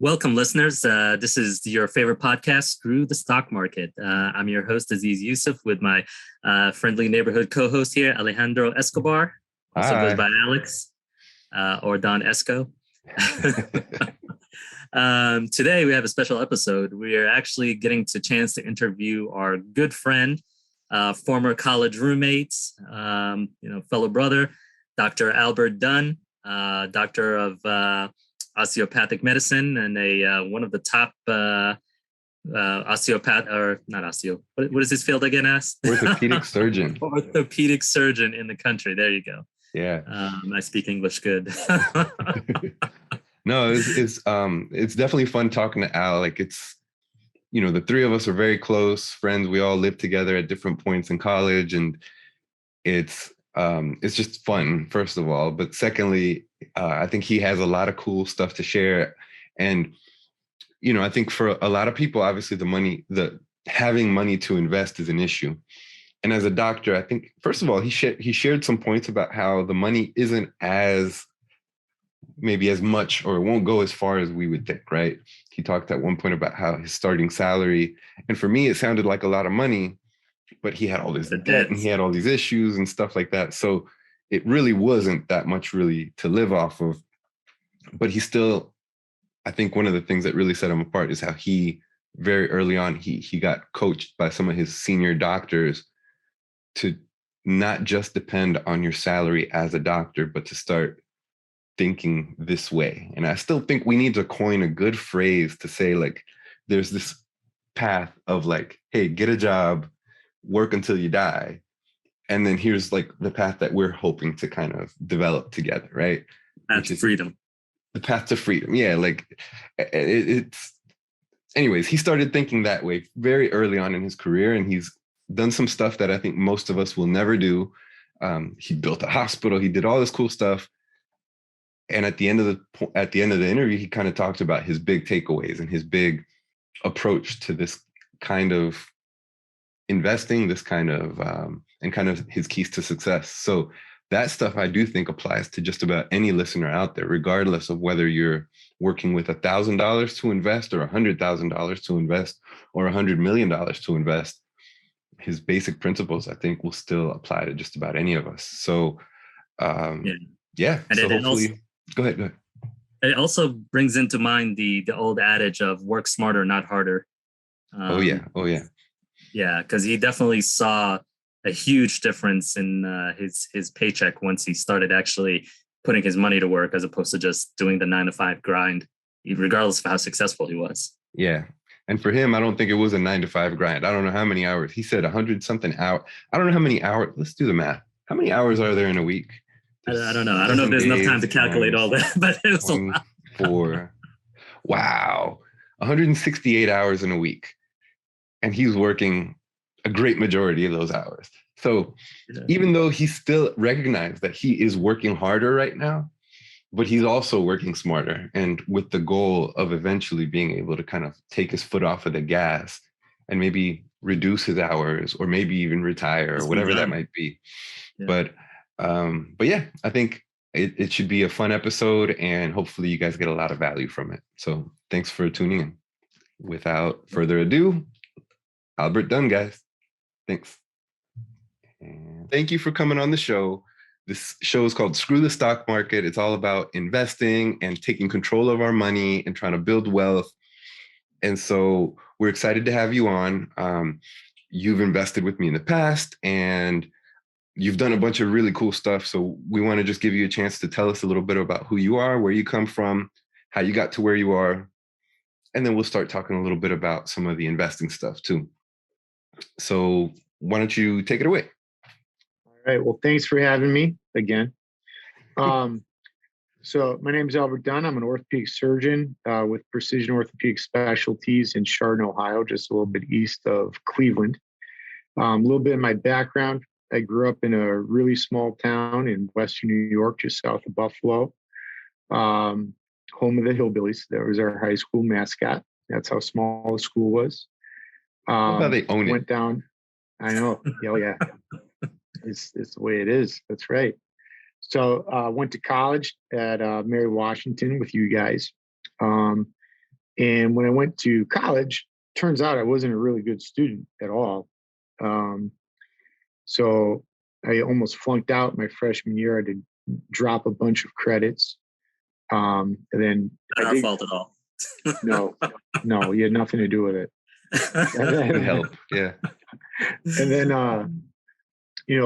Welcome, listeners. This is your favorite podcast, Screw the Stock Market. I'm your host, Aziz Yusuf, with my friendly neighborhood co-host here, Alejandro Escobar. Also goes by Alex or Don Esco. Today, we have a special episode. We are actually getting a chance to interview our good friend, former college roommates, fellow brother, Dr. Albert Dunn, doctor of osteopathic medicine and one of the top osteopath, or not osteo. What is this field again? Orthopedic surgeon. Orthopedic surgeon in the country. There you go. Yeah. I speak English good. No, it's definitely fun talking to Al. Like the three of us are very close friends. We all lived together at different points in college, and it's just fun, first of all. But secondly, I think he has a lot of cool stuff to share. And, I think for a lot of people, obviously having money to invest is an issue. And as a doctor, I think, first of all, he shared some points about how the money isn't maybe as much, or it won't go as far as we would think, right? He talked at one point about how his starting salary, and for me, it sounded like a lot of money, but he had all this debt and he had all these issues and stuff like that. So it really wasn't that much really to live off of. But he still, I think one of the things that really set him apart is how he, very early on, he got coached by some of his senior doctors to not just depend on your salary as a doctor, but to start thinking this way. And I still think we need to coin a good phrase to say, like, there's this path of like, hey, get a job, work until you die. And then here's like the path that we're hoping to kind of develop together, right? Path to freedom. The path to freedom. Yeah, like anyways, he started thinking that way very early on in his career, and he's done some stuff that I think most of us will never do. He built a hospital. He did all this cool stuff. And at the end of the interview, he kind of talked about his big takeaways and his big approach to this kind of investing, this kind of and kind of his keys to success. So that stuff I do think applies to just about any listener out there, regardless of whether you're working with $1,000 to invest or $100,000 to invest or $100 million to invest. His basic principles, I think, will still apply to just about any of us. So yeah. And so hopefully, go ahead. It also brings into mind the old adage of work smarter, not harder. Oh yeah. Yeah, because he definitely saw a huge difference in his paycheck once he started actually putting his money to work, as opposed to just doing the 9-to-5 grind, regardless of how successful he was. Yeah. And for him, I don't think it was a 9-to-5 grind. I don't know how many hours. He said 100 something hours. I don't know how many hours. Let's do the math. How many hours are there in a week? I don't know. I don't know if there's enough time to calculate all that, but it was a lot. 4. Wow. 168 hours in a week. And he's working a great majority of those hours. So even though he still recognized that he is working harder right now, but he's also working smarter, and with the goal of eventually being able to kind of take his foot off of the gas and maybe reduce his hours, or maybe even retire, or whatever that might be. Yeah. But yeah, I think it should be a fun episode, and hopefully you guys get a lot of value from it. So thanks for tuning in. Without further ado, Albert Dunn, guys. Thanks. And thank you for coming on the show. This show is called Screw the Stock Market. It's all about investing and taking control of our money and trying to build wealth. And so we're excited to have you on. You've invested with me in the past, and you've done a bunch of really cool stuff. So we want to just give you a chance to tell us a little bit about who you are, where you come from, how you got to where you are. And then we'll start talking a little bit about some of the investing stuff too. So why don't you take it away? All right. Well, thanks for having me again. So my name is Albert Dunn. I'm an orthopedic surgeon with Precision Orthopedic Specialties in Chardon, Ohio, just a little bit east of Cleveland. A little bit of my background. I grew up in a really small town in Western New York, just south of Buffalo, home of the Hillbillies. That was our high school mascot. That's how small the school was. How they own went down. I know. Oh, yeah. It's the way it is. That's right. So went to college at Mary Washington with you guys. And when I went to college, turns out I wasn't a really good student at all. So I almost flunked out my freshman year. I had to drop a bunch of credits. And then Not our fault at all. No, you had nothing to do with it. And then, Good help. Yeah. And then, I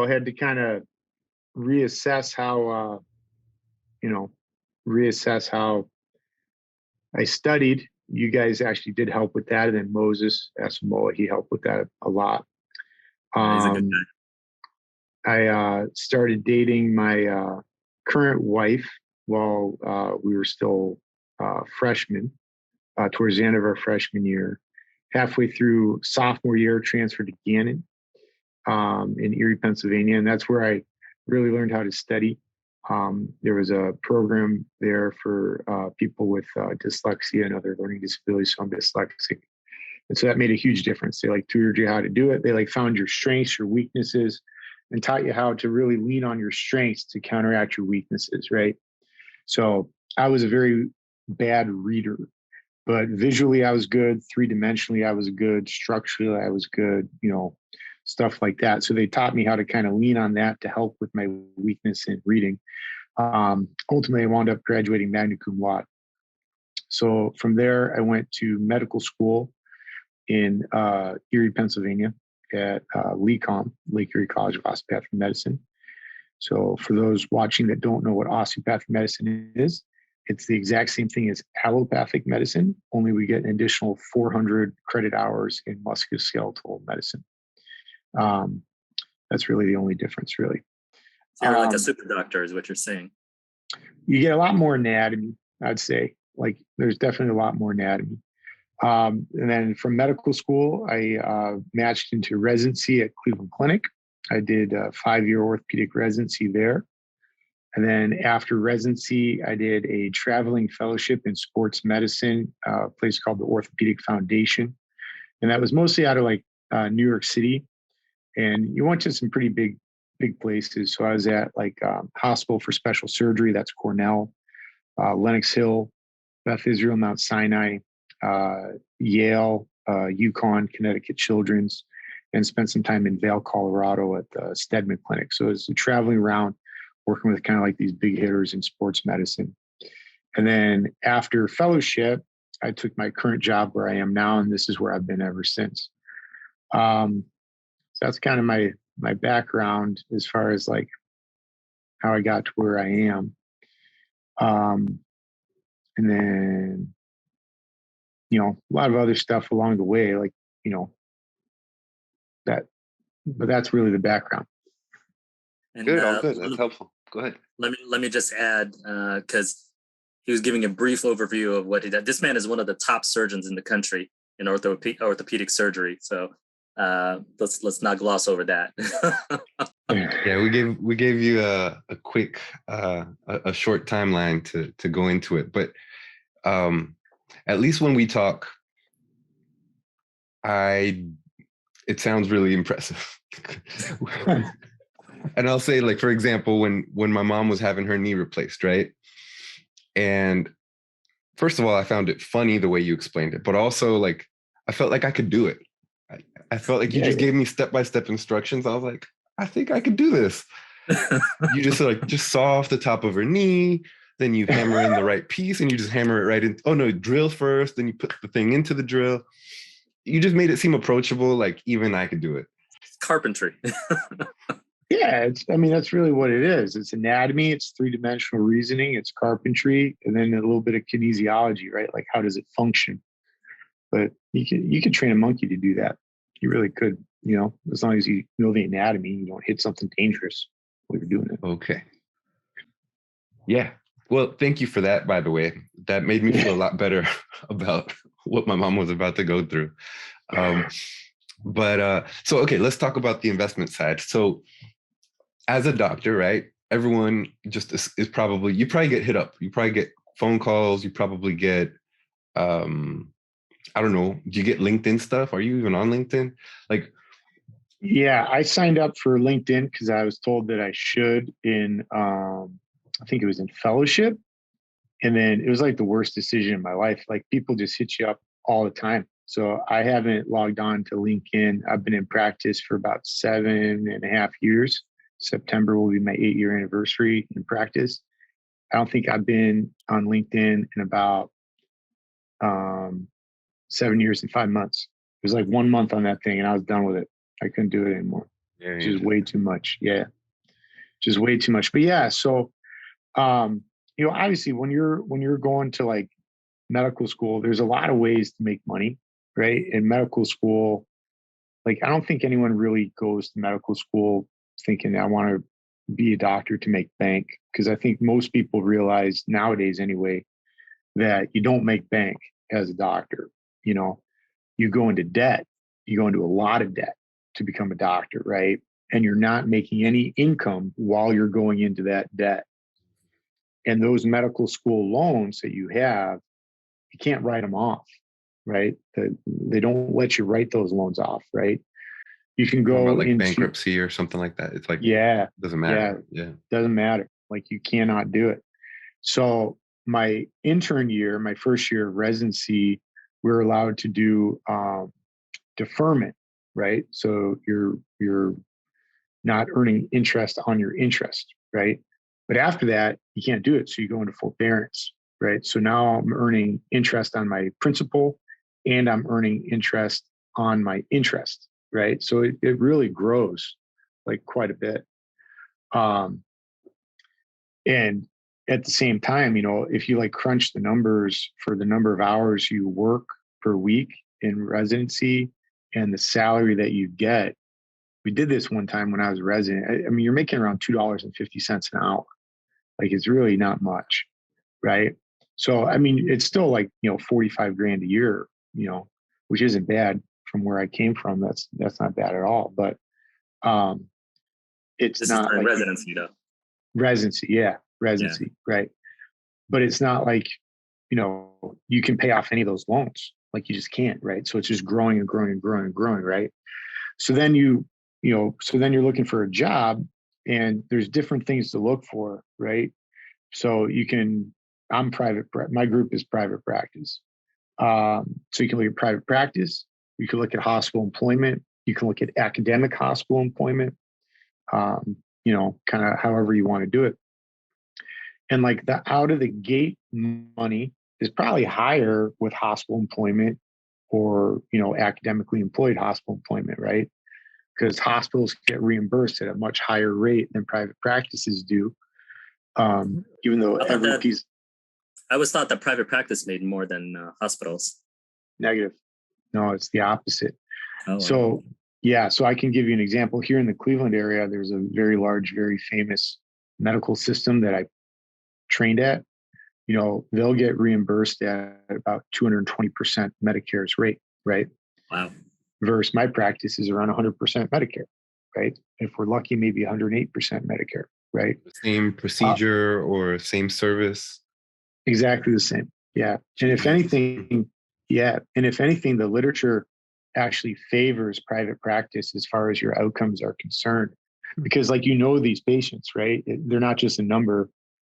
had to kind of reassess how, I studied. You guys actually did help with that. And then Moses Asamoah, he helped with that a lot. He's a good guy. I started dating my current wife while we were still freshmen, towards the end of our freshman year. Halfway through sophomore year, transferred to Gannon in Erie, Pennsylvania. And that's where I really learned how to study. There was a program there for people with dyslexia and other learning disabilities. So I'm dyslexic. And so that made a huge difference. They tutored you how to do it. They found your strengths, your weaknesses, and taught you how to really lean on your strengths to counteract your weaknesses, right? So I was a very bad reader, but visually I was good. 3-dimensionally I was good. Structurally I was good, stuff like that. So they taught me how to kind of lean on that to help with my weakness in reading. Ultimately, I wound up graduating magna cum laude. So from there, I went to medical school in Erie, Pennsylvania at LECOM, Lake Erie College of Osteopathic Medicine. So for those watching that don't know what osteopathic medicine is, it's the exact same thing as allopathic medicine, only we get an additional 400 credit hours in musculoskeletal medicine. That's really the only difference, really. So you're like a super doctor is what you're saying. You get a lot more anatomy, I'd say. There's definitely a lot more anatomy. And then from medical school, I matched into residency at Cleveland Clinic. I did a 5-year orthopedic residency there. And then after residency, I did a traveling fellowship in sports medicine, a place called the Orthopedic Foundation. And that was mostly out of New York City. And you went to some pretty big places. So I was at Hospital for Special Surgery, that's Cornell, Lenox Hill, Beth Israel, Mount Sinai, Yale, UConn, Connecticut Children's, and spent some time in Vail, Colorado at the Stedman Clinic. So it's traveling around, working with kind of these big hitters in sports medicine. And then after fellowship, I took my current job where I am now, and this is where I've been ever since. So that's kind of my background as far as how I got to where I am. And then, a lot of other stuff along the way, but that's really the background. And, good, all good. That's helpful. Go ahead. Let me just add, because he was giving a brief overview of what he did. This man is one of the top surgeons in the country in orthopedic surgery. So let's not gloss over that. Yeah, we gave you a quick a short timeline to go into it, but at least when we talk, it sounds really impressive. And I'll say, for example, when my mom was having her knee replaced, right? And first of all, I found it funny the way you explained it, but also I felt like I could do it. I felt like you just gave me step-by-step instructions. I was like, I think I could do this. You just saw off the top of her knee, then you hammer in the right piece and you just hammer it right in. Oh no, drill first, then you put the thing into the drill. You just made it seem approachable, even I could do it. It's carpentry. Yeah, that's really what it is. It's anatomy, it's 3-dimensional reasoning, it's carpentry, and then a little bit of kinesiology, right? How does it function? But you could train a monkey to do that. You really could, as long as you know the anatomy, you don't hit something dangerous while you're doing it. Okay. Yeah. Well, thank you for that, by the way. That made me feel a lot better about what my mom was about to go through. So, okay, let's talk about the investment side. So as a doctor, right, everyone just is probably, you probably get hit up. You probably get phone calls. You probably get, I don't know, do you get LinkedIn stuff? Are you even on LinkedIn? Yeah, I signed up for LinkedIn because I was told that I should I think it was in fellowship. And then it was like the worst decision in my life. Like people just hit you up all the time. So I haven't logged on to LinkedIn. I've been in practice for about 7.5 years. September will be my 8-year anniversary in practice. I don't think I've been on LinkedIn in about 7 years and 5 months. It was like 1 month on that thing and I was done with it. I couldn't do it anymore. Yeah, Just way too much. Yeah. Just way too much. But yeah, so obviously when you're going to like medical school, there's a lot of ways to make money, right? In medical school, like I don't think anyone really goes to medical school thinking I want to be a doctor to make bank. Because I think most people realize nowadays anyway, that you don't make bank as a doctor. You go into debt, you go into a lot of debt to become a doctor, right? And you're not making any income while you're going into that debt. And those medical school loans that you have, you can't write them off, right? They don't let you write those loans off, right? You can go like into bankruptcy or something like that. It's like, yeah, doesn't matter. Yeah. Doesn't matter. Like you cannot do it. So my intern year, my first year of residency, we were allowed to do deferment, right? So you're not earning interest on your interest, right? But after that, you can't do it. So you go into forbearance, right? So now I'm earning interest on my principal and I'm earning interest on my interest, right? So it really grows like quite a bit. And at the same time, if you like crunch the numbers for the number of hours you work per week in residency and the salary that you get, we did this one time when I was a resident. I mean, you're making around $2.50 an hour. Like it's really not much, right? So, I mean, it's still like, 45 grand a year, which isn't bad from where I came from. That's not bad at all. But it's this not is like residency though. Residency. Yeah. Residency. Yeah. Right. But it's not like, you can pay off any of those loans. Like you just can't, right? So it's just growing and growing and growing and growing, right? So then you're looking for a job and there's different things to look for, right? So my group is private practice. So you can look at private practice, you can look at hospital employment, you can look at academic hospital employment, kind of however you want to do it. And like the out of the gate money is probably higher with hospital employment or, academically employed hospital employment, right? Because hospitals get reimbursed at a much higher rate than private practices do. Even though I always thought that private practice made more than hospitals. Negative. No, it's the opposite. Oh, so, yeah. So I can give you an example. Here in the Cleveland area, there's a very large, very famous medical system that I trained at. They'll get reimbursed at about 220% Medicare's rate, right? Wow. Versus my practice is around 100% Medicare, right? If we're lucky, maybe 108% Medicare, right? Same procedure or same service? Exactly the same. Yeah. And if anything, the literature actually favors private practice as far as your outcomes are concerned. Because these patients, right? They're not just a number.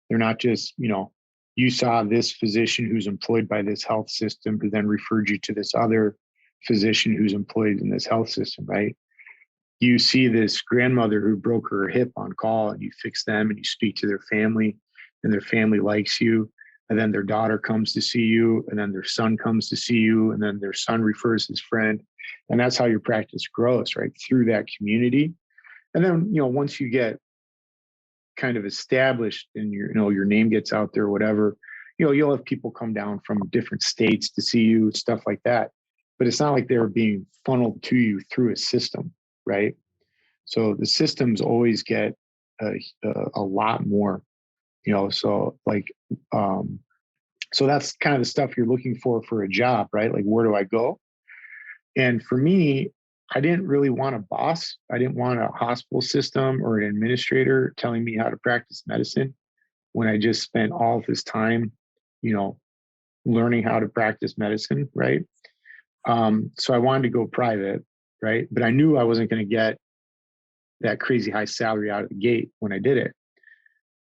They're not just, you saw this physician who's employed by this health system who then referred you to this other physician who's employed in this health system, right? You see this grandmother who broke her hip on call and you fix them and you speak to their family and their family likes you. And then their daughter comes to see you and then their son comes to see you and then their son refers his friend. And that's how your practice grows, right? Through that community. And then, once you get kind of established and your name gets out there, whatever, you'll have people come down from different states to see you, stuff like that. But it's not like they're being funneled to you through a system, right? So the systems always get a lot more, so so that's kind of the stuff you're looking for a job, right? Like, where do I go? And for me, I didn't really want a boss. I didn't want a hospital system or an administrator telling me how to practice medicine when I just spent all of this time, learning how to practice medicine, right? So I wanted to go private, right? But I knew I wasn't going to get that crazy high salary out of the gate when I did it.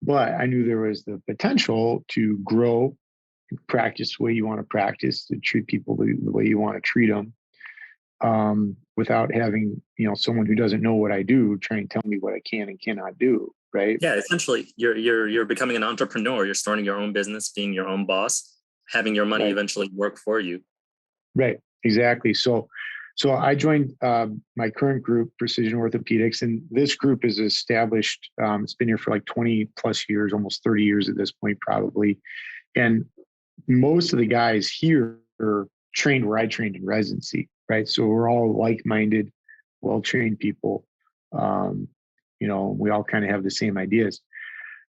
but I knew there was the potential to grow, practice the way you want to practice, to treat people the way you want to treat them, without having, someone who doesn't know what I do try and tell me what I can and cannot do. Right. Yeah. Essentially you're becoming an entrepreneur. You're starting your own business, being your own boss, having your money eventually work for you. Right. Exactly. So I joined my current group, Precision Orthopedics, and this group is established. It's been here for like 20 plus years, almost 30 years at this point, probably. And most of the guys here are trained where I trained in residency, right? So we're all like-minded, well-trained people. We all kind of have the same ideas.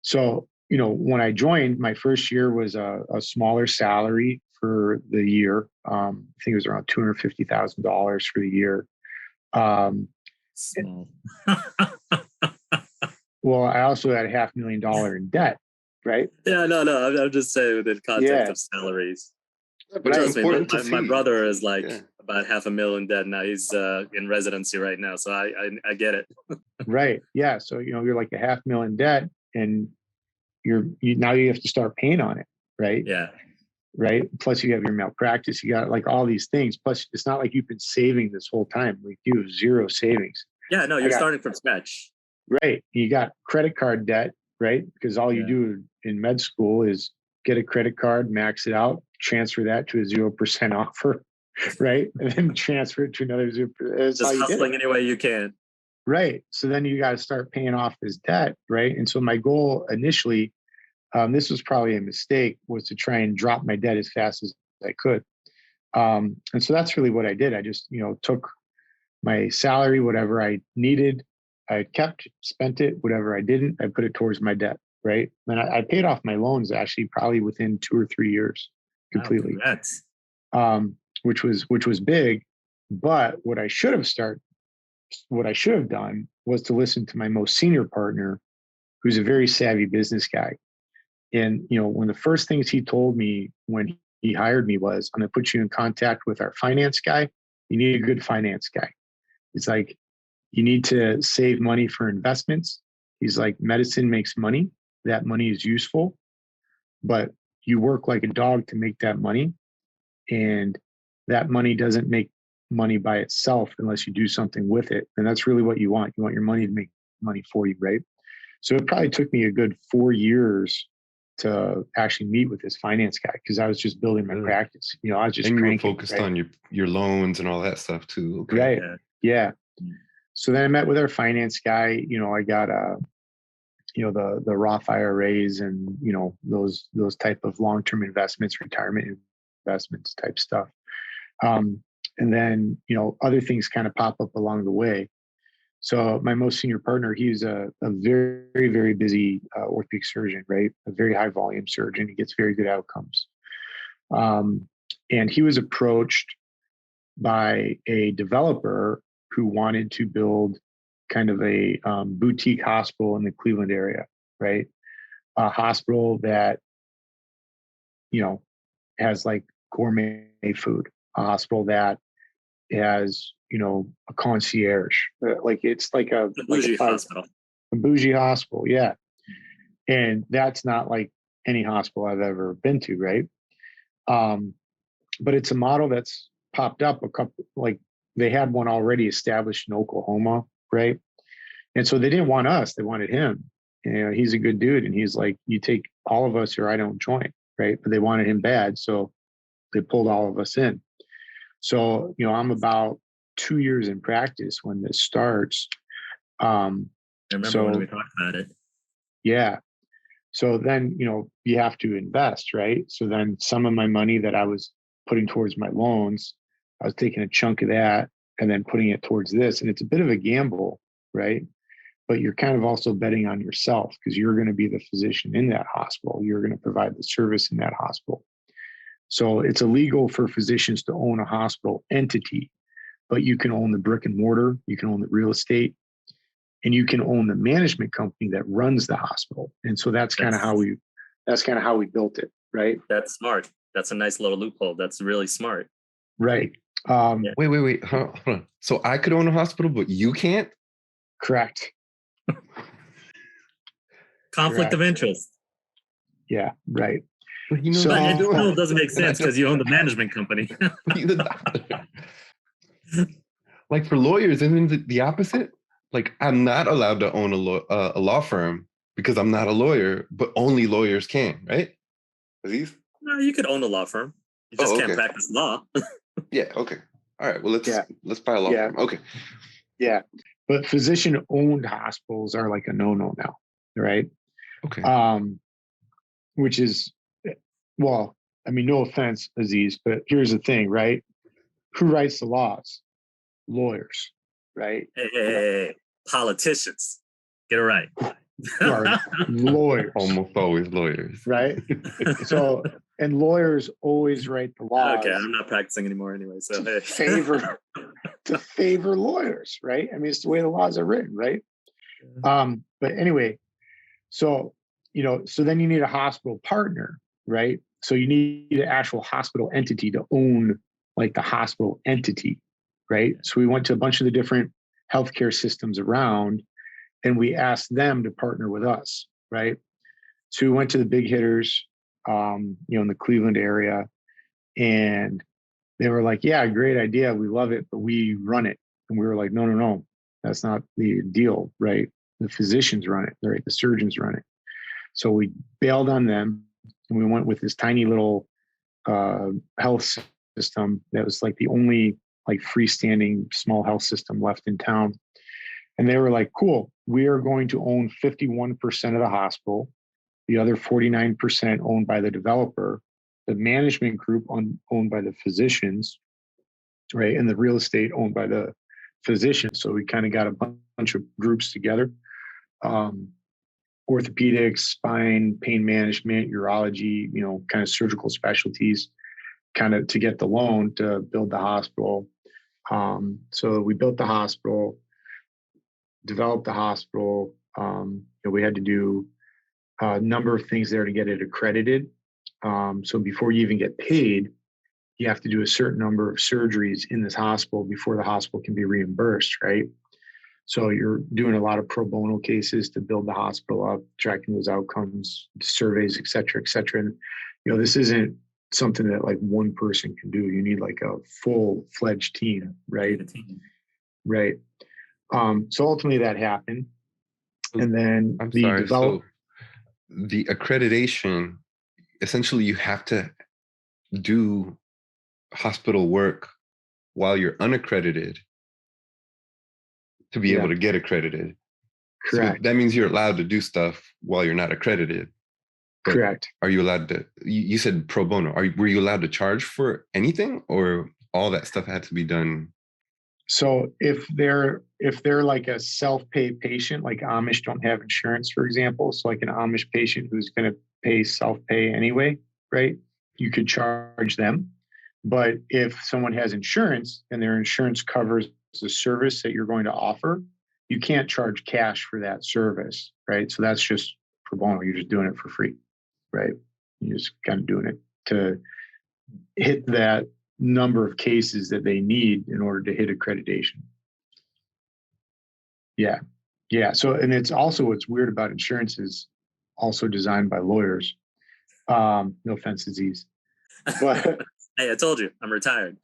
So, when I joined, my first year was a smaller salary for the year. I think it was around $250,000 for the year. Small. Well, I also had $500,000 in debt, right? Yeah, no. I'm just saying within context of salaries. But trust me, my brother is like about $500,000 debt now. He's in residency right now, so I get it. Right. Yeah. So you're like $500,000 debt, and now you have to start paying on it, right? Yeah. Right. Plus, you have your malpractice. You got like all these things. Plus, it's not like you've been saving this whole time. Like you have zero savings. Yeah. No, you're starting from scratch. Right. You got credit card debt, right? Because all you do in med school is get a credit card, max it out, transfer that to a 0% offer, right? And then transfer it to another 0%. Just hustling any way you can. Right. So then you got to start paying off this debt, right? And so my goal initially, this was probably a mistake, was to try and drop my debt as fast as I could. And so that's really what I did. I just, took my salary, whatever I needed, I kept, spent it, whatever I didn't, I put it towards my debt, right? And I paid off my loans actually probably within 2 or 3 years completely. Wow, which was big. But what I should have done was to listen to my most senior partner, who's a very savvy business guy. And, one of the first things he told me when he hired me was, I'm going to put you in contact with our finance guy. You need a good finance guy. It's like, you need to save money for investments. He's like, medicine makes money. That money is useful, but you work like a dog to make that money. And that money doesn't make money by itself unless you do something with it. And that's really what you want. You want your money to make money for you, right? So it probably took me a good 4 years to actually meet with this finance guy, because I was just building my practice. I was just focused on your loans and all that stuff too. Okay. Right. Yeah. So then I met with our finance guy. I got the Roth IRAs and those type of long-term investments, retirement investments type stuff. And then other things kind of pop up along the way. So my most senior partner, he's a very, very busy orthopedic surgeon, right? A very high volume surgeon. He gets very good outcomes. And he was approached by a developer who wanted to build kind of a boutique hospital in the Cleveland area, right? A hospital that, has like gourmet food, a hospital that has, a concierge, like it's like a bougie hospital. A bougie hospital, yeah. And that's not like any hospital I've ever been to, right? But it's a model that's popped up they had one already established in Oklahoma, right? And so they didn't want us, they wanted him. He's a good dude, and he's like, you take all of us or I don't join, right? But they wanted him bad, so they pulled all of us in. So, I'm about 2 years in practice when this starts. I remember when we talked about it. Yeah. So then, you have to invest, right? So then some of my money that I was putting towards my loans, I was taking a chunk of that and then putting it towards this. And it's a bit of a gamble, right? But you're kind of also betting on yourself, because you're going to be the physician in that hospital. You're going to provide the service in that hospital. So it's illegal for physicians to own a hospital entity, but you can own the brick and mortar, you can own the real estate, and you can own the management company that runs the hospital. And so that's kind of how we built it, right? That's smart. That's a nice little loophole. That's really smart. Right. Wait. Hold on. So I could own a hospital, but you can't? Correct. Conflict of interest. Yeah, right. But he knows So- what But he's it doing. still doesn't make sense because you own the management company. He's a doctor. Like for lawyers, isn't it the opposite? Like I'm not allowed to own a law firm because I'm not a lawyer, but only lawyers can, right? Aziz? No, you could own a law firm. You just can't okay. practice law. Yeah, okay. All right. Well, let's buy a law Yeah. firm. Okay. Yeah. But physician-owned hospitals are like a no-no now, right? Okay. Which is, well, I mean, no offense, Aziz, but here's the thing, right? Who writes the laws? Lawyers, right? Hey, politicians. Get it right. Or lawyers, Almost always lawyers. right? So, and lawyers always write the laws. Okay, I'm not practicing anymore anyway. So to hey. favor lawyers, right? I mean, it's the way the laws are written, right? But anyway, so so then you need a hospital partner, right? So you need an actual hospital entity to own like the hospital entity, right? So we went to a bunch of the different healthcare systems around and we asked them to partner with us, right? So we went to the big hitters, in the Cleveland area, and they were like, yeah, great idea. We love it, but we run it. And we were like, no, that's not the deal, right? The physicians run it, right? The surgeons run it. So we bailed on them and we went with this tiny little health system that was like the only like freestanding small health system left in town. And they were like, cool, we are going to own 51% of the hospital, the other 49% owned by the developer, the management group owned by the physicians, right? And the real estate owned by the physicians. So we kind of got a bunch of groups together. Orthopedics, spine, pain management, urology, kind of surgical specialties, kind of to get the loan to build the hospital. So we built the hospital, developed the hospital. We had to do a number of things there to get it accredited. So before you even get paid, you have to do a certain number of surgeries in this hospital before the hospital can be reimbursed, right? So you're doing a lot of pro bono cases to build the hospital up, tracking those outcomes, surveys, et cetera, et cetera. And, this isn't something that like one person can do. You need like a full-fledged team, right? Right. So ultimately that happened. And then I'm sorry. So the accreditation, essentially you have to do hospital work while you're unaccredited to be able to get accredited. Correct. So that means you're allowed to do stuff while you're not accredited. Correct. Are you allowed to, you said pro bono, were you allowed to charge for anything or all that stuff had to be done? So if they're like a self-pay patient, like Amish don't have insurance, for example, so like an Amish patient who's going to pay self-pay anyway, right? You could charge them. But if someone has insurance and their insurance covers the service that you're going to offer, you can't charge cash for that service, right? So that's just pro bono. You're just doing it for free, right? You're just kind of doing it to hit that number of cases that they need in order to hit accreditation. Yeah. So, and it's also what's weird about insurance is also designed by lawyers. No offense, Aziz. But hey, I told you, I'm retired.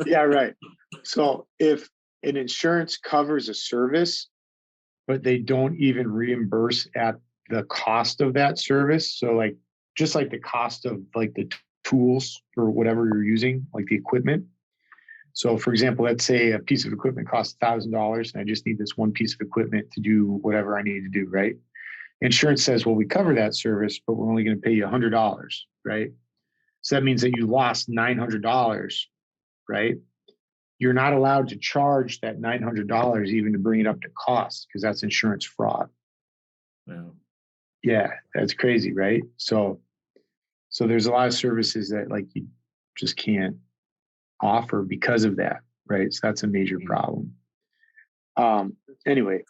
yeah, right. So if an insurance covers a service, but they don't even reimburse at the cost of that service. So like, just like the cost of like the tools or whatever you're using, like the equipment. So for example, let's say a piece of equipment costs $1,000 and I just need this one piece of equipment to do whatever I need to do, right? Insurance says, well, we cover that service, but we're only going to pay you $100, right? So that means that you lost $900, right? You're not allowed to charge that $900 even to bring it up to cost because that's insurance fraud. Wow. Yeah, that's crazy, right? So there's a lot of services that like you just can't offer because of that, right? So that's a major problem. Anyway,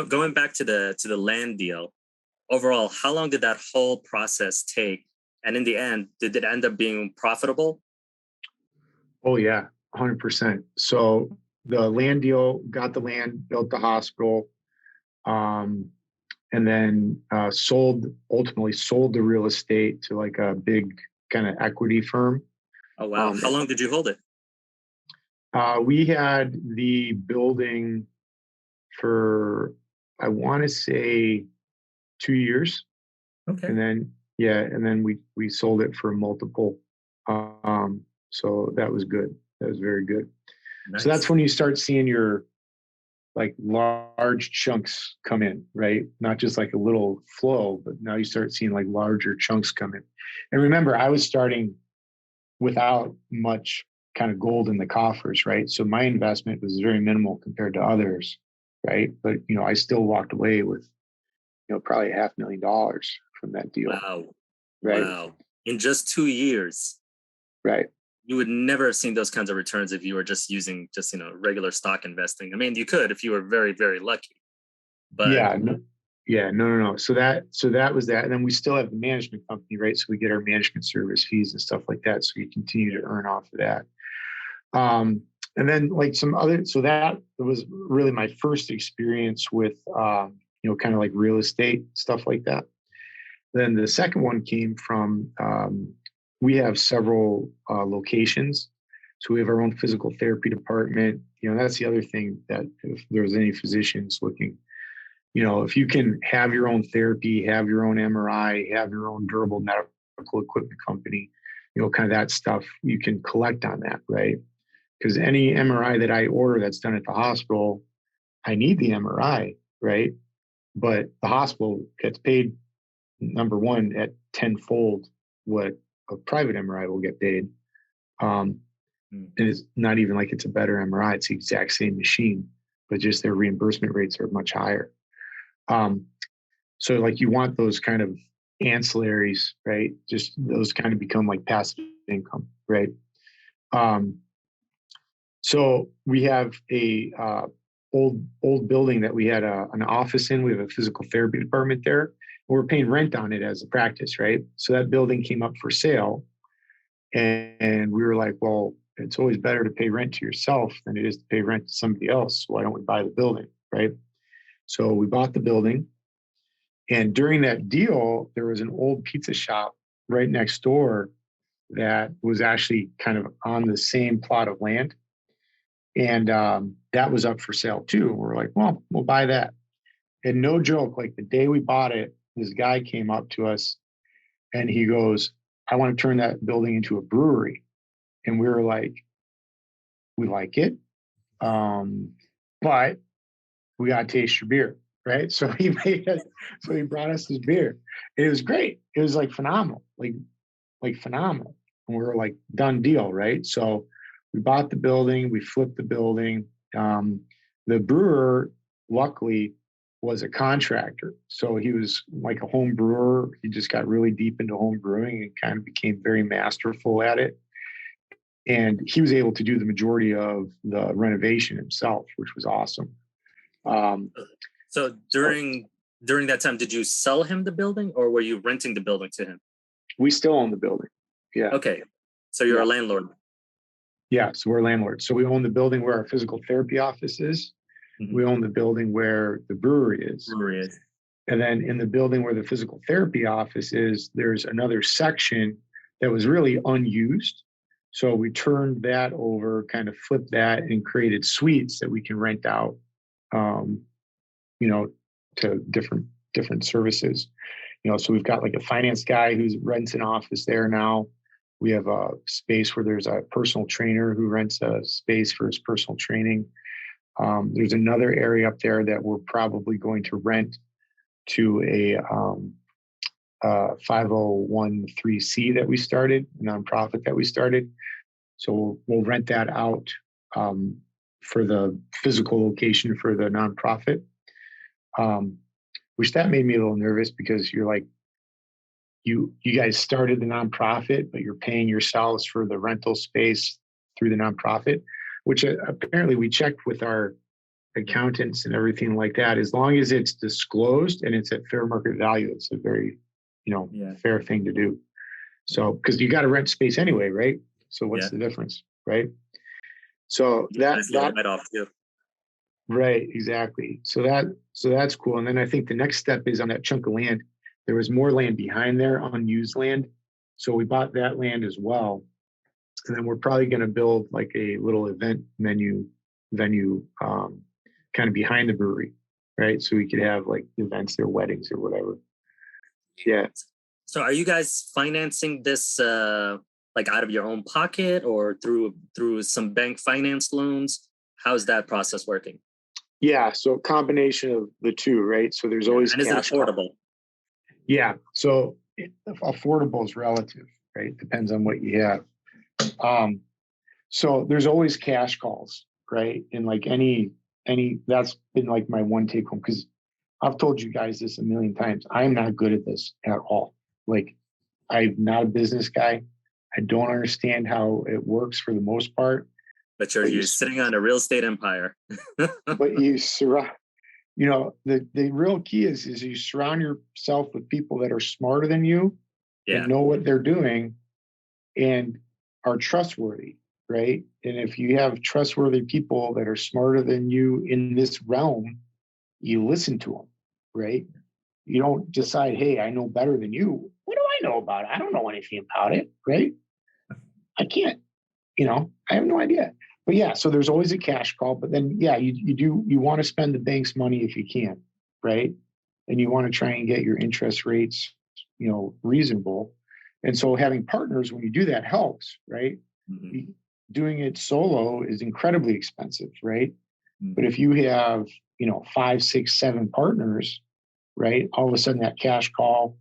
going back to the land deal, overall, how long did that whole process take? And in the end, did it end up being profitable? Oh yeah, 100%. So the land deal, got the land, built the hospital. and then ultimately sold the real estate to like a big kind of equity firm. Oh, wow. How long did you hold it? We had the building for, I want to say 2 years. Okay. And then we sold it for multiple. So that was good. That was very good. Nice. So that's when you start seeing your like large chunks come in, right? Not just like a little flow, but now you start seeing like larger chunks come in. And remember, I was starting without much kind of gold in the coffers, right? So my investment was very minimal compared to others, right? But I still walked away with probably $500,000 from that deal. Wow. Right. Wow. In just 2 years. Right. You would never have seen those kinds of returns if you were just using regular stock investing. I mean, you could if you were very, very lucky. But no. So that was that. And then we still have the management company, right? So we get our management service fees and stuff like that. So we continue to earn off of that. And then like so that was really my first experience with, kind of like real estate, stuff like that. Then the second one came from, we have several locations. So we have our own physical therapy department. That's the other thing, that if there's any physicians looking, if you can have your own therapy, have your own MRI, have your own durable medical equipment company, kind of that stuff, you can collect on that, right? Because any MRI that I order that's done at the hospital, I need the MRI, right? But the hospital gets paid, number one, at tenfold what a private MRI will get paid. And it's not even like it's a better MRI. It's the exact same machine, but just their reimbursement rates are much higher. So like you want those kind of ancillaries, right? Just those kind of become like passive income, right? So we have a old building that we had an office in. We have a physical therapy department there. We're paying rent on it as a practice, right? So that building came up for sale, and we were like, well, it's always better to pay rent to yourself than it is to pay rent to somebody else. So why don't we buy the building, right? So we bought the building, and during that deal, there was an old pizza shop right next door that was actually kind of on the same plot of land. And that was up for sale too. We're like, well, we'll buy that. And no joke, like the day we bought it, this guy came up to us and he goes, I want to turn that building into a brewery. And we were like, we like it, but we got to taste your beer, right? So he brought us this beer. And it was great. It was like phenomenal, like phenomenal. And we were like, done deal, right? So we bought the building, we flipped the building. The brewer, luckily, was a contractor. So he was like a home brewer. He just got really deep into home brewing and kind of became very masterful at it. And he was able to do the majority of the renovation himself, which was awesome. So during that time, did you sell him the building or were you renting the building to him? We still own the building. Yeah. Okay. So you're a landlord. Yeah. So we're landlords. So we own the building where our physical therapy office is. Mm-hmm. We own the building where the brewery is. And then in the building where the physical therapy office is, there's another section that was really unused. So we turned that over, kind of flipped that and created suites that we can rent out, to different services. So we've got like a finance guy who rents an office there now. We have a space where there's a personal trainer who rents a space for his personal training. There's another area up there that we're probably going to rent to a 501(c) that we started, a nonprofit that we started. So we'll rent that out for the physical location for the nonprofit, which that made me a little nervous because you're like, you guys started the nonprofit, but you're paying yourselves for the rental space through the nonprofit, which apparently we checked with our accountants and everything like that. As long as it's disclosed and it's at fair market value, it's a very, fair thing to do. So, because you got to rent space anyway, right? So what's the difference, right? So that right off too. Right, exactly. So that's cool. And then I think the next step is on that chunk of land, there was more land behind there, unused land. So we bought that land as well. And then we're probably going to build like a little event venue kind of behind the brewery, right? So we could have like events or weddings or whatever. Yeah. So are you guys financing this like out of your own pocket or through some bank finance loans? How's that process working? Yeah. So combination of the two, right? So there's always and is it cash. affordable? Yeah. So affordable is relative, right? Depends on what you have. So there's always cash calls, right? And like any that's been like my one take home, because I've told you guys this a million times. I'm not good at this at all. Like, I'm not a business guy. I don't understand how it works for the most part. But you're sitting on a real estate empire. But you surround, the real key is you surround yourself with people that are smarter than you and know what they're doing and are trustworthy, right? And if you have trustworthy people that are smarter than you in this realm, you listen to them, right? You don't decide, hey, I know better than you. What do I know about it? I don't know anything about it, right? I can't, I have no idea. But yeah, so there's always a cash call, but then you want to spend the bank's money if you can, right? And you want to try and get your interest rates, reasonable. And so having partners when you do that helps, right? Mm-hmm. Doing it solo is incredibly expensive, right? Mm-hmm. But if you have, 5, 6, 7 partners, right? All of a sudden that cash call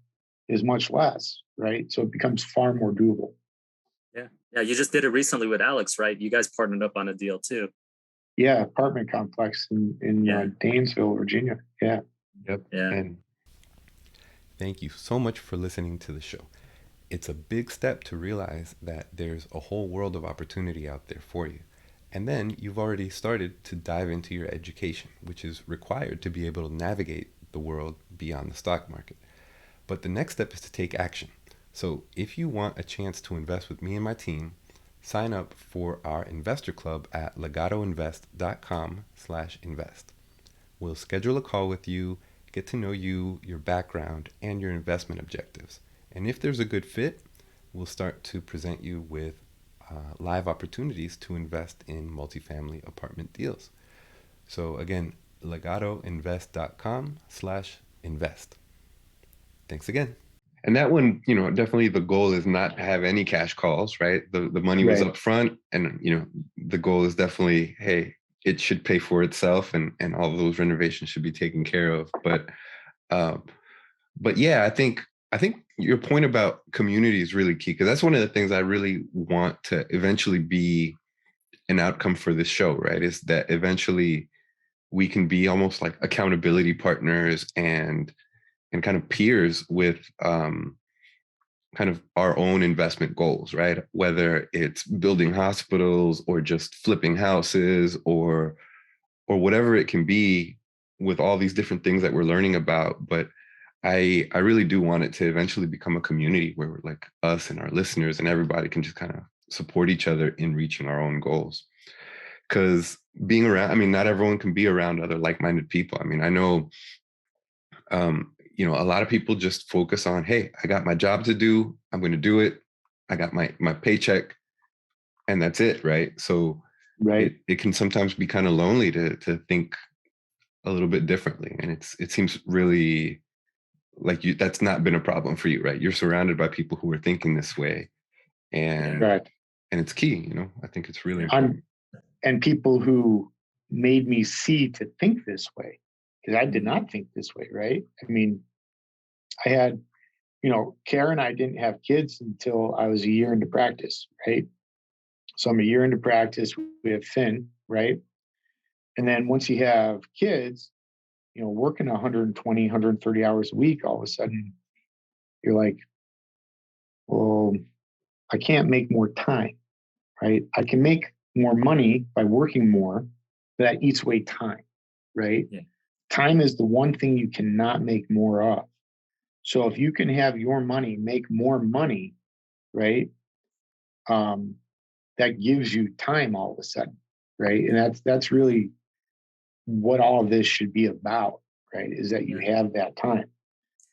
is much less, right? So it becomes far more doable. Yeah, you just did it recently with Alex, right? You guys partnered up on a deal too. Yeah, apartment complex in Danesville, Virginia. Yeah. Yep. Yeah. And thank you so much for listening to the show. It's a big step to realize that there's a whole world of opportunity out there for you. And then you've already started to dive into your education, which is required to be able to navigate the world beyond the stock market. But the next step is to take action. So if you want a chance to invest with me and my team, sign up for our investor club at legadoinvest.com/invest. We'll schedule a call with you, get to know you, your background, and your investment objectives. And if there's a good fit, we'll start to present you with live opportunities to invest in multifamily apartment deals. So again, legadoinvest.com/invest. Thanks again. And that one, definitely the goal is not to have any cash calls, right? The money was up front, and, the goal is definitely, hey, it should pay for itself, and all of those renovations should be taken care of. But yeah, I think your point about community is really key, because that's one of the things I really want to eventually be an outcome for this show, right? Is that eventually we can be almost like accountability partners and kind of peers with kind of our own investment goals, right? Whether it's building hospitals or just flipping houses or whatever it can be, with all these different things that we're learning about. But I really do want it to eventually become a community where we're like us and our listeners and everybody can just kind of support each other in reaching our own goals. Because being around, not everyone can be around other like-minded people. I know, a lot of people just focus on, hey, I got my job to do, I'm going to do it. I got my paycheck, and that's it, right? So it can sometimes be kind of lonely to think a little bit differently. And it seems really like that's not been a problem for you, right? You're surrounded by people who are thinking this way, and and it's key. I think it's really important. And people who made me see to think this way, because I did not think this way, right? I had, Kara and I didn't have kids until I was a year into practice, right? So I'm a year into practice. We have Finn, right? And then once you have kids, working 120, 130 hours a week, all of a sudden you're like, well, I can't make more time, right? I can make more money by working more, but that eats away time, right? Yeah. Time is the one thing you cannot make more of. So if you can have your money make more money, right? That gives you time all of a sudden, right? And that's really what all of this should be about, right? Is that you have that time.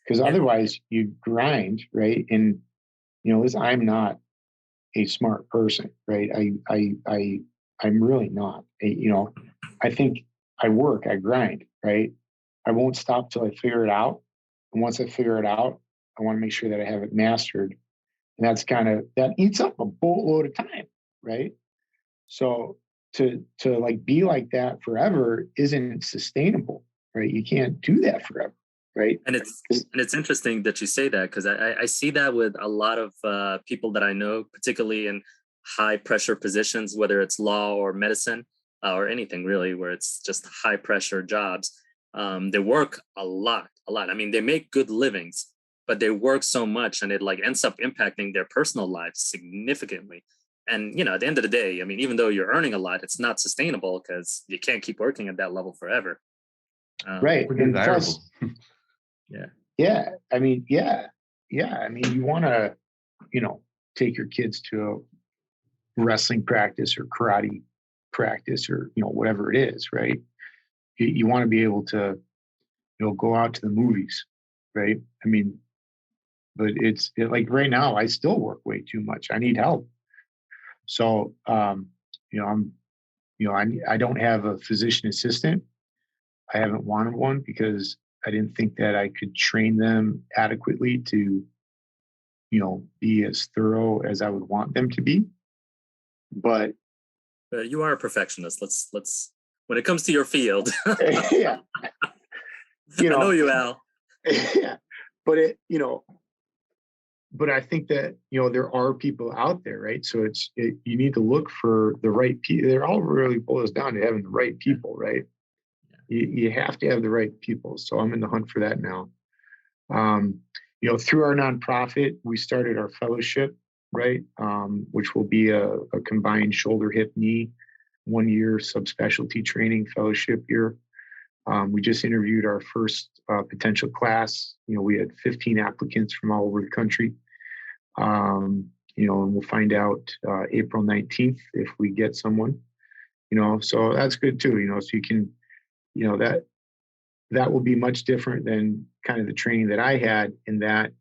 Because otherwise you grind, right? And listen, I'm not a smart person, right? I'm really not. I think I work, I grind, right? I won't stop till I figure it out. And once I figure it out, I want to make sure that I have it mastered. And that eats up a boatload of time, right? So to like be like that forever isn't sustainable, right? You can't do that forever, right? And it's interesting that you say that, because I see that with a lot of people that I know, particularly in high pressure positions, whether it's law or medicine or anything really, where it's just high pressure jobs. They work a lot. I mean, they make good livings, but they work so much, and it like ends up impacting their personal lives significantly. And at the end of the day, I mean, even though you're earning a lot, it's not sustainable because you can't keep working at that level forever. Right. And plus, yeah. I mean, you want to, take your kids to a wrestling practice or karate practice or, whatever it is, right? You want to be able to, go out to the movies, right? I mean, but like right now, I still work way too much. I need help. So, I don't have a physician assistant. I haven't wanted one because I didn't think that I could train them adequately to, be as thorough as I would want them to be. But you are a perfectionist. Let's when it comes to your field. Yeah. I know you, Al. Yeah. But but I think that, there are people out there, right? So you need to look for the right people. It all really boils down to having the right people, right? You have to have the right people. So I'm in the hunt for that now. Through our nonprofit, we started our fellowship, right? Which will be a combined shoulder, hip, knee, 1 year subspecialty training fellowship year. We just interviewed our first potential class. We had 15 applicants from all over the country. And we'll find out April 19th if we get someone, so that's good too, so you can, that will be much different than kind of the training that I had, in that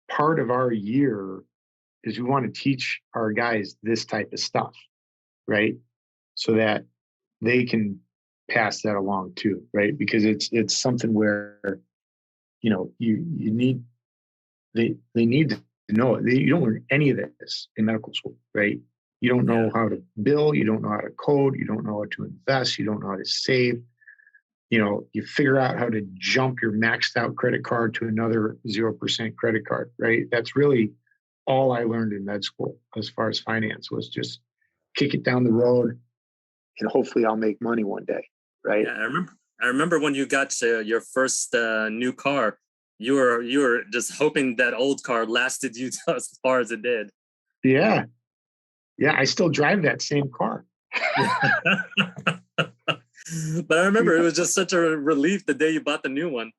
part of our year is we want to teach our guys this type of stuff, right? So that they can pass that along too, right? Because it's something where, you need, they need to know it. You don't learn any of this in medical school, right? You don't know how to bill, you don't know how to code, you don't know how to invest, you don't know how to save. You figure out how to jump your maxed out credit card to another 0% credit card, right? That's really all I learned in med school as far as finance, was just kick it down the road and hopefully I'll make money one day, right? Yeah, I remember when you got your first new car, you were just hoping that old car lasted you as far as it did. Yeah. Yeah, I still drive that same car. But I remember it was just such a relief the day you bought the new one.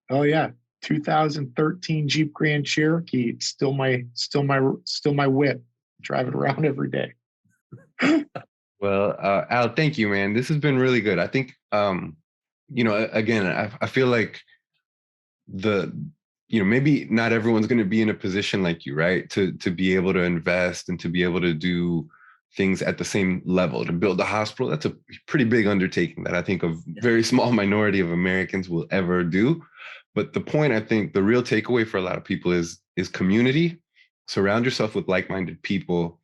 Oh yeah, 2013 Jeep Grand Cherokee. It's still my whip. Drive it around every day. Well, Al, thank you, man. This has been really good. I think, again, I feel like maybe not everyone's going to be in a position like you, right? To be able to invest and to be able to do things at the same level. To build a hospital, that's a pretty big undertaking that I think a very small minority of Americans will ever do. But the point, I think, the real takeaway for a lot of people is community. Surround yourself with like-minded people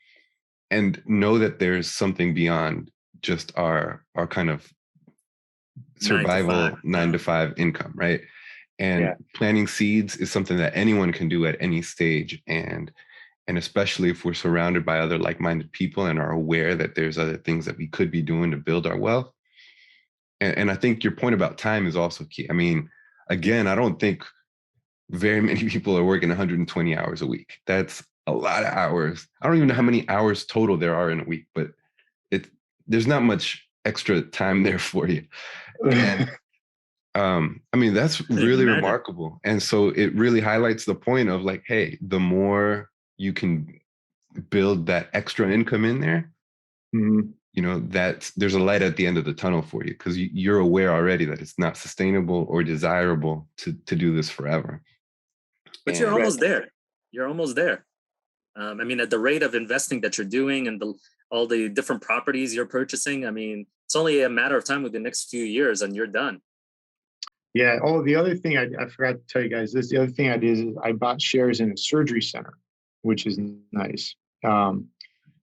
and know that there's something beyond just our kind of survival 9 to 5 income, right? And planting seeds is something that anyone can do at any stage. And especially if we're surrounded by other like-minded people and are aware that there's other things that we could be doing to build our wealth. And I think your point about time is also key. I mean, again, I don't think very many people are working 120 hours a week. That's a lot of hours. I don't even know how many hours total there are in a week, but there's not much extra time there for you. And I mean, that's really remarkable. And so it really highlights the point of like, hey, the more you can build that extra income in there, that there's a light at the end of the tunnel for you, because you're aware already that it's not sustainable or desirable to do this forever. But you're almost there. You're almost there. I mean, at the rate of investing that you're doing and all the different properties you're purchasing, I mean, it's only a matter of time with the next few years and you're done. Yeah. Oh, the other thing I forgot to tell you guys this. The other thing I did is I bought shares in a surgery center, which is nice.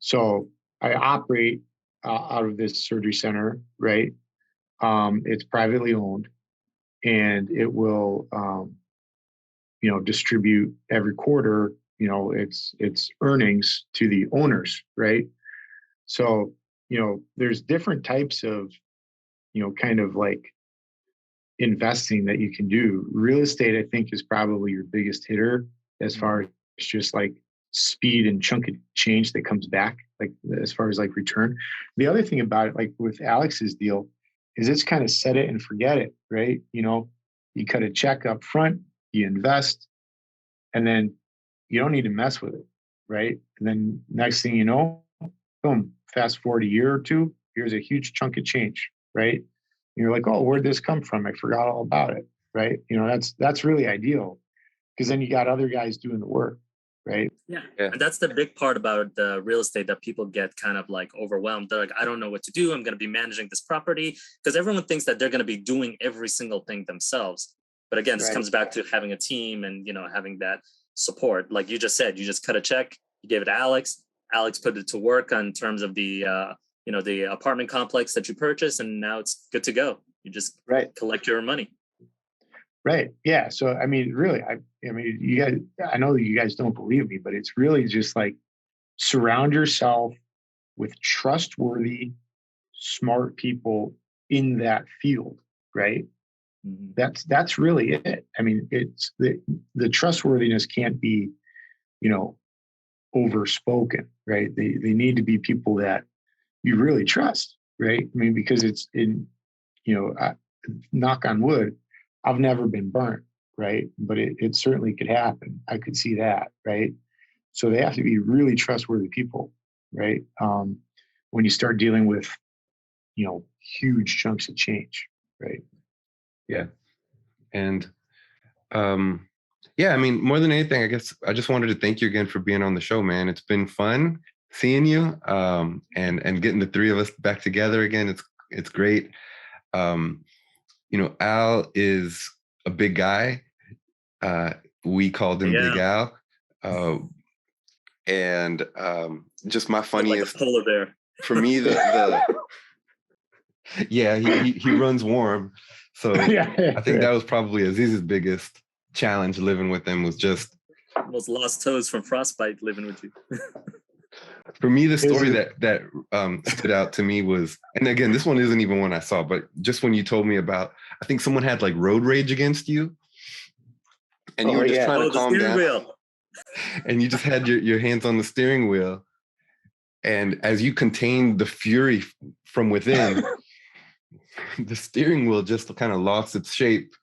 So I operate out of this surgery center, right? It's privately owned, and it will, distribute every quarter, its earnings to the owners, right? So, there's different types of, kind of like investing that you can do. Real estate, I think, is probably your biggest hitter as far as just like speed and chunk of change that comes back, like as far as like return. The other thing about it, like with Alex's deal, is it's kind of set it and forget it, right? You cut a check up front, you invest, and then you don't need to mess with it, right? And then next thing you know, boom, fast forward a year or two, here's a huge chunk of change, right? And you're like, oh, where'd this come from? I forgot all about it, right? That's really ideal, because then you got other guys doing the work, right? Yeah. And that's the big part about the real estate that people get kind of like overwhelmed. They're like, I don't know what to do. I'm going to be managing this property, because everyone thinks that they're going to be doing every single thing themselves. But again, this comes back to having a team and, having that support. Like you just said, you just cut a check, you gave it to Alex. Alex put it to work on terms of the, the apartment complex that you purchased, and now it's good to go. You just collect your money. Right. Yeah. So, I mean, really, I mean, you guys, I know you guys don't believe me, but it's really just like surround yourself with trustworthy, smart people in that field, right? Mm-hmm. That's really it. I mean, it's the trustworthiness can't be, overspoken, right? They need to be people that you really trust, right? I mean, because it's in, knock on wood, I've never been burnt, right? But it certainly could happen. I could see that, right? So they have to be really trustworthy people, right? When you start dealing with, huge chunks of change, right? Yeah. And I mean, more than anything, I guess I just wanted to thank you again for being on the show, man. It's been fun seeing you, and getting the three of us back together again. It's great. Al is a big guy. We called him Big Al. And just my funniest, like a polar bear. For me, he runs warm. So I think that was probably Aziz's biggest challenge living with him, was just almost lost toes from frostbite living with you. For me, the story that stood out to me was, and again, this one isn't even one I saw, but just when you told me about, I think someone had like road rage against you, and you were just trying to calm down. Wheel. And you just had your hands on the steering wheel, and as you contained the fury from within, the steering wheel just kind of lost its shape